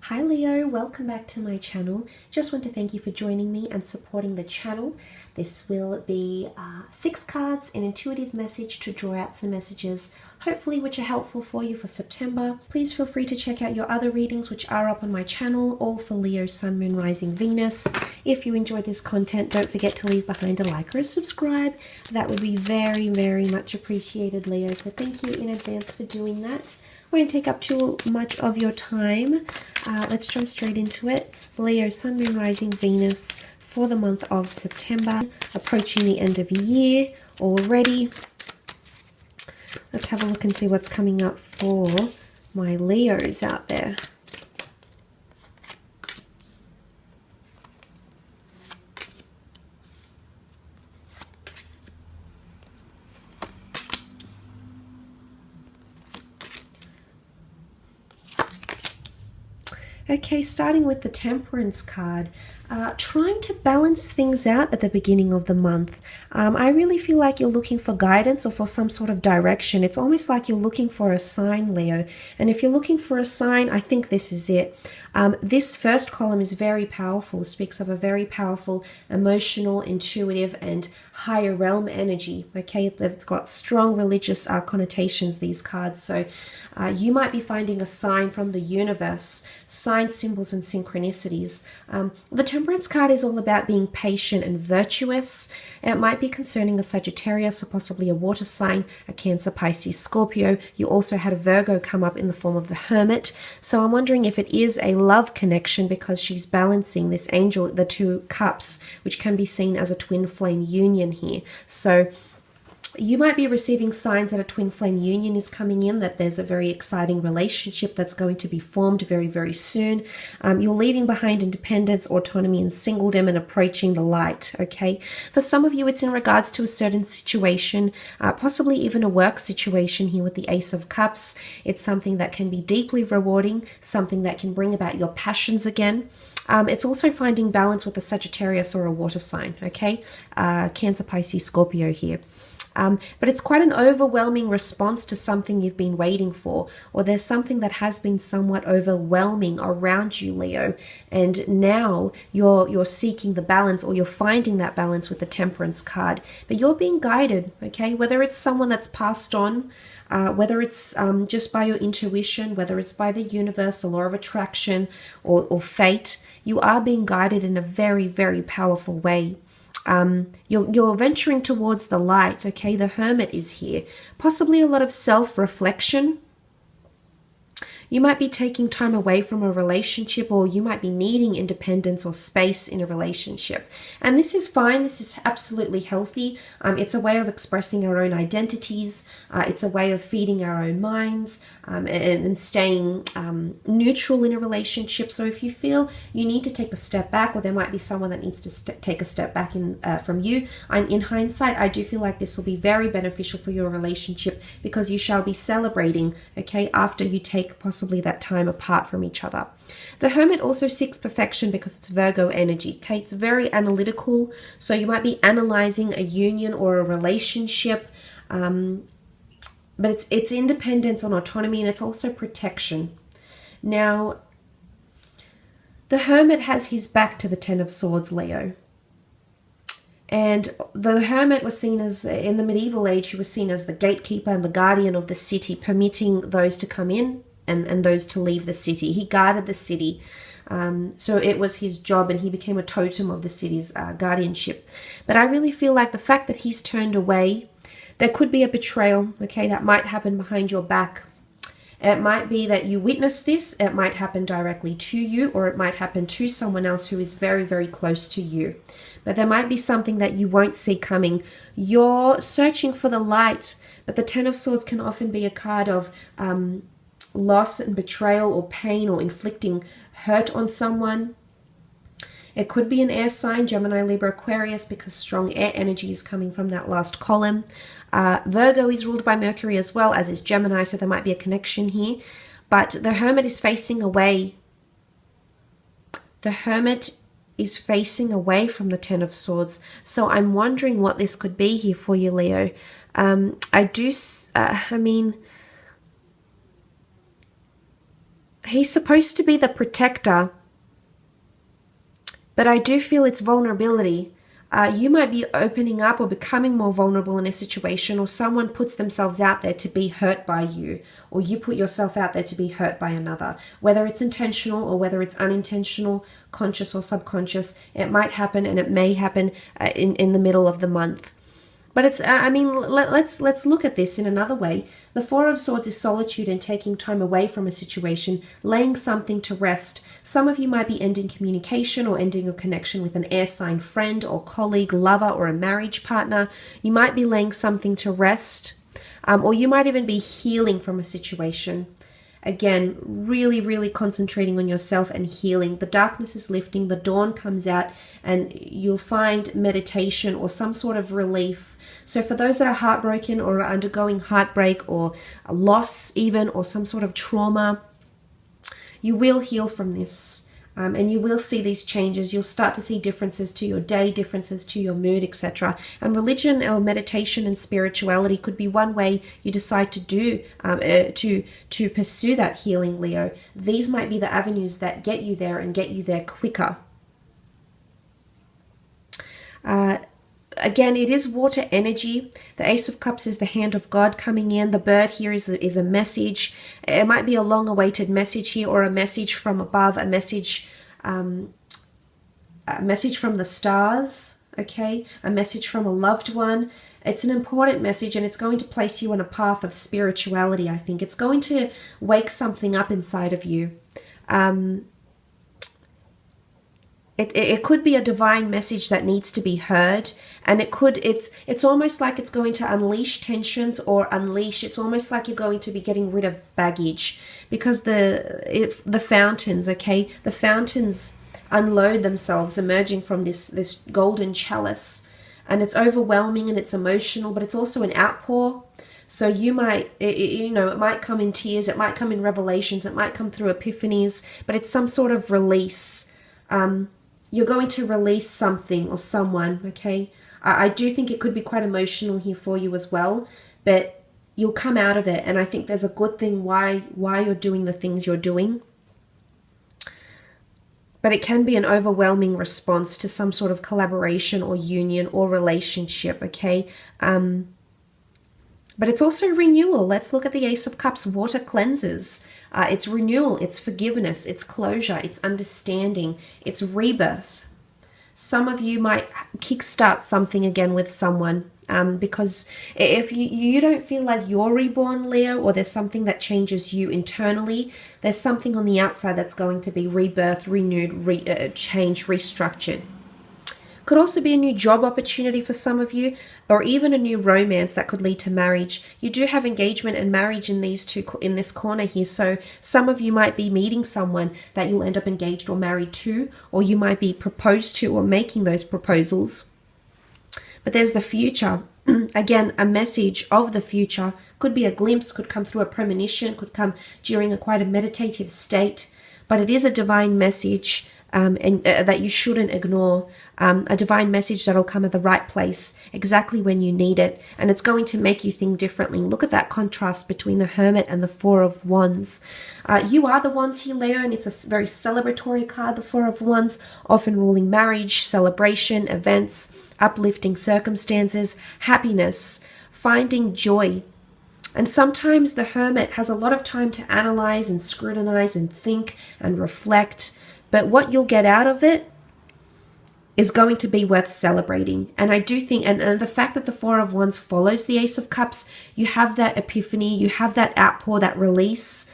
Hi Leo, welcome back to my channel. Just want to thank you for joining me and supporting the channel. This will be 6 cards, an intuitive message to draw out some messages, hopefully which are helpful for you for September. Please feel free to check out your other readings which are up on my channel, all for Leo, Sun, Moon, Rising, Venus. If you enjoy this content, don't forget to leave behind a like or a subscribe. That would be very, very much appreciated, Leo. So thank you in advance for doing that. I won't take up too much of your time. Let's jump straight into it. Leo, Sun, Moon, Rising, Venus for the month of September, approaching the end of the year already. Let's have a look and see what's coming up for my Leos out there. Okay, starting with the Temperance card, trying to balance things out at the beginning of the month. I really feel like you're looking for guidance or for some sort of direction. It's almost like you're looking for a sign, Leo. And if you're looking for a sign, I think this is it. This first column is very powerful, speaks of a very powerful, emotional, intuitive, and higher realm energy. Okay, it's got strong religious connotations, these cards. So you might be finding a sign from the universe, signs, symbols, and synchronicities. The Temperance card is all about being patient and virtuous. It might be concerning a Sagittarius or possibly a water sign, a Cancer, Pisces, Scorpio. You also had a Virgo come up in the form of the Hermit. So I'm wondering if it is a love connection because she's balancing this angel, the 2 cups, which can be seen as a twin flame union here. So you might be receiving signs that a twin flame union is coming in, that there's a very exciting relationship that's going to be formed very, very soon. You're leaving behind independence, autonomy, and singledom and approaching the light, okay? For some of you, it's in regards to a certain situation, possibly even a work situation here with the Ace of Cups. It's something that can be deeply rewarding, something that can bring about your passions again. It's also finding balance with a Sagittarius or a water sign, okay? Cancer, Pisces, Scorpio here. But it's quite an overwhelming response to something you've been waiting for, or there's something that has been somewhat overwhelming around you, Leo, and now you're seeking the balance, or you're finding that balance with the Temperance card, but you're being guided, okay? Whether it's someone that's passed on, whether it's just by your intuition, whether it's by the universe, a law of attraction, or fate, you are being guided in a very, very powerful way. You're venturing towards the light, okay? The Hermit is here. Possibly a lot of self-reflection. You might be taking time away from a relationship, or you might be needing independence or space in a relationship. And this is fine. This is absolutely healthy. It's a way of expressing our own identities. It's a way of feeding our own minds and staying neutral in a relationship. So if you feel you need to take a step back, or there might be someone that needs to take a step back from you, in hindsight, I do feel like this will be very beneficial for your relationship, because you shall be celebrating, okay, after you take possibly that time apart from each other. The Hermit also seeks perfection because it's Virgo energy, okay? It's very analytical, so you might be analyzing a union or a relationship, but it's independence and autonomy, and it's also protection. Now, the Hermit has his back to the Ten of Swords, Leo. And the Hermit was seen as, in the medieval age, he was seen as the gatekeeper and the guardian of the city, permitting those to come in and those to leave the city. He guarded the city. So it was his job, and he became a totem of the city's guardianship. But I really feel like the fact that he's turned away, there could be a betrayal, okay, that might happen behind your back. It might be that you witness this. It might happen directly to you, or it might happen to someone else who is very, very close to you. But there might be something that you won't see coming. You're searching for the light, but the Ten of Swords can often be a card of loss and betrayal, or pain, or inflicting hurt on someone. It could be an air sign, Gemini, Libra, Aquarius, because strong air energy is coming from that last column. Virgo is ruled by Mercury as well, as is Gemini, so there might be a connection here. But the Hermit is facing away. The Hermit is facing away from the Ten of Swords. So I'm wondering what this could be here for you, Leo. I mean, He's supposed to be the protector, but I do feel it's vulnerability. You might be opening up or becoming more vulnerable in a situation, or someone puts themselves out there to be hurt by you, or you put yourself out there to be hurt by another. Whether it's intentional or whether it's unintentional, conscious or subconscious, it might happen, and it may happen in the middle of the month. But it's, I mean, let's look at this in another way. The Four of Swords is solitude and taking time away from a situation, laying something to rest. Some of you might be ending communication or ending a connection with an air sign friend or colleague, lover, or a marriage partner. You might be laying something to rest, or you might even be healing from a situation. Again, really, really concentrating on yourself and healing. The darkness is lifting, the dawn comes out, and you'll find meditation or some sort of relief. So for those that are heartbroken or are undergoing heartbreak or a loss even, or some sort of trauma, you will heal from this. And you will see these changes. You'll start to see differences to your day, differences to your mood, etc. And religion or meditation and spirituality could be one way you decide to do to pursue that healing, Leo. These might be the avenues that get you there and get you there quicker. Again, it is water energy. The Ace of Cups is the hand of God coming in. The bird here is a message. It might be a long-awaited message here, or a message from above, a message from the stars, okay? A message from a loved one. It's an important message, and it's going to place you on a path of spirituality, I think. It's going to wake something up inside of you. It could be a divine message that needs to be heard, and it's almost like it's going to unleash tensions or it's almost like you're going to be getting rid of baggage, because the fountains, okay, the fountains unload themselves, emerging from this golden chalice, and it's overwhelming and it's emotional, but it's also an outpour. So you might, it might come in tears, it might come in revelations, it might come through epiphanies, but it's some sort of release. You're going to release something or someone, okay? I do think it could be quite emotional here for you as well, but you'll come out of it, and I think there's a good thing why you're doing the things you're doing. But it can be an overwhelming response to some sort of collaboration or union or relationship, okay? But it's also renewal. Let's look at the Ace of Cups. Water cleanses. It's renewal, it's forgiveness, it's closure, it's understanding, it's rebirth. Some of you might kickstart something again with someone, because if you don't feel like you're reborn, Leo, or there's something that changes you internally, there's something on the outside that's going to be rebirth, renewed, changed, restructured. Could also be a new job opportunity for some of you, or even a new romance that could lead to marriage. You do have engagement and marriage in this corner here, so some of you might be meeting someone that you'll end up engaged or married to, or you might be proposed to or making those proposals. But there's the future. Again, a message of the future. Could be a glimpse, could come through a premonition, could come during quite a meditative state, but it is a divine message. That you shouldn't ignore, a divine message that'll come at the right place, exactly when you need it, and it's going to make you think differently. Look at that contrast between the Hermit and the Four of Wands. You are the Wands here, Leo, and it's a very celebratory card, the Four of Wands, often ruling marriage, celebration, events, uplifting circumstances, happiness, finding joy. And sometimes the Hermit has a lot of time to analyze and scrutinize and think and reflect. But what you'll get out of it is going to be worth celebrating. And I do think, and the fact that the Four of Wands follows the Ace of Cups, you have that epiphany, you have that outpour, that release.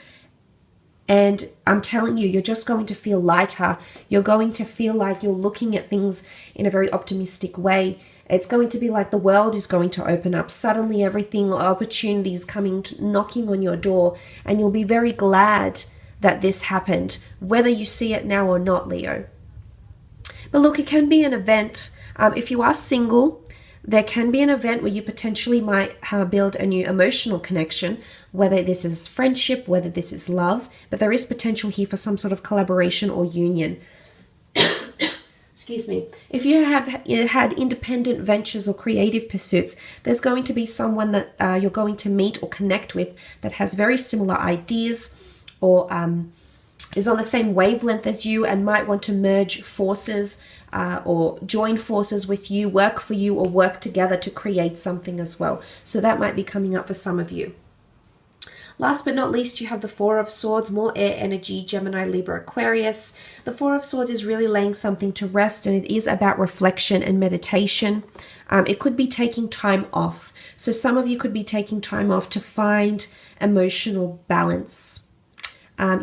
And I'm telling you, you're just going to feel lighter. You're going to feel like you're looking at things in a very optimistic way. It's going to be like the world is going to open up. Suddenly everything, opportunities coming, knocking on your door, and you'll be very glad that this happened, whether you see it now or not, Leo. But look, it can be an event. If you are single, there can be an event where you potentially might build a new emotional connection, whether this is friendship, whether this is love, but there is potential here for some sort of collaboration or union. Excuse me. If you have had independent ventures or creative pursuits, there's going to be someone that you're going to meet or connect with that has very similar ideas, or is on the same wavelength as you and might want to merge forces or join forces with you, work for you, or work together to create something as well. So that might be coming up for some of you. Last but not least, you have the Four of Swords, more air energy, Gemini, Libra, Aquarius. The Four of Swords is really laying something to rest, and it is about reflection and meditation. It could be taking time off. So some of you could be taking time off to find emotional balance.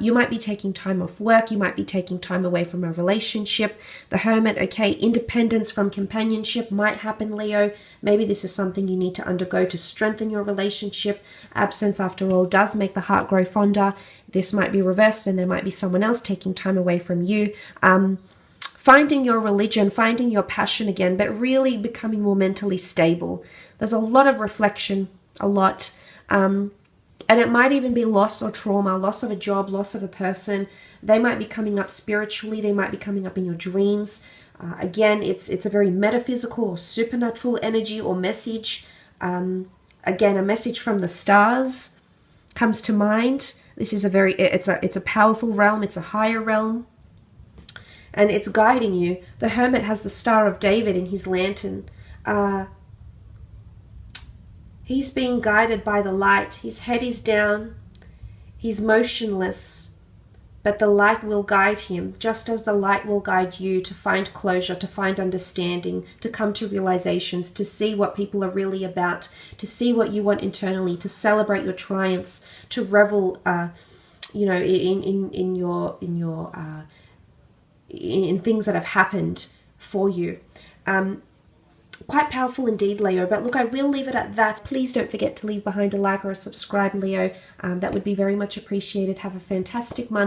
You might be taking time off work. You might be taking time away from a relationship. The Hermit, okay, independence from companionship might happen, Leo. Maybe this is something you need to undergo to strengthen your relationship. Absence, after all, does make the heart grow fonder. This might be reversed, and there might be someone else taking time away from you. Finding your religion, finding your passion again, but really becoming more mentally stable. There's a lot of reflection, a lot. And it might even be loss or trauma, loss of a job, loss of a person. They might be coming up spiritually. They might be coming up in your dreams. Again, it's a very metaphysical or supernatural energy or message. Again, a message from the stars comes to mind. This is it's a powerful realm. It's a higher realm. And it's guiding you. The Hermit has the Star of David in his lantern. He's being guided by the light. His head is down. He's motionless. But the light will guide him, just as the light will guide you to find closure, to find understanding, to come to realizations, to see what people are really about, to see what you want internally, to celebrate your triumphs, to revel, in things that have happened for you. Quite powerful indeed, Leo. But look, I will leave it at that. Please don't forget to leave behind a like or a subscribe, Leo. That would be very much appreciated. Have a fantastic month.